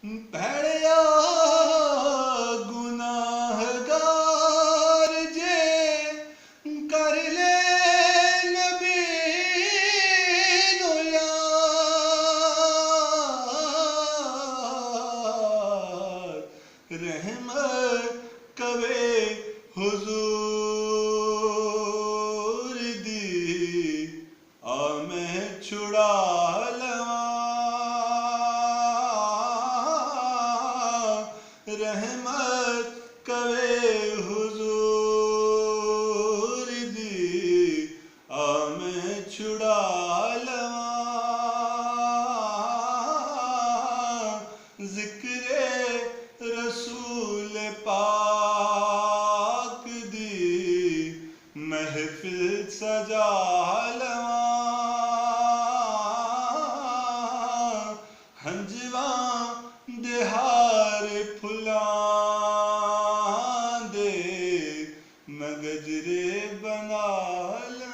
بھڑیا گناہگار جے کر لے نبی نو یاد رحمت کوے حضور دی آ میں چھڑا لواں رحمت کوے حضور دی آ میں چھڑا لواں ذکر رسول پاک دی محفل سجا لواں ہنجواں دہار پھلاں دے میں گجرے بنا لواں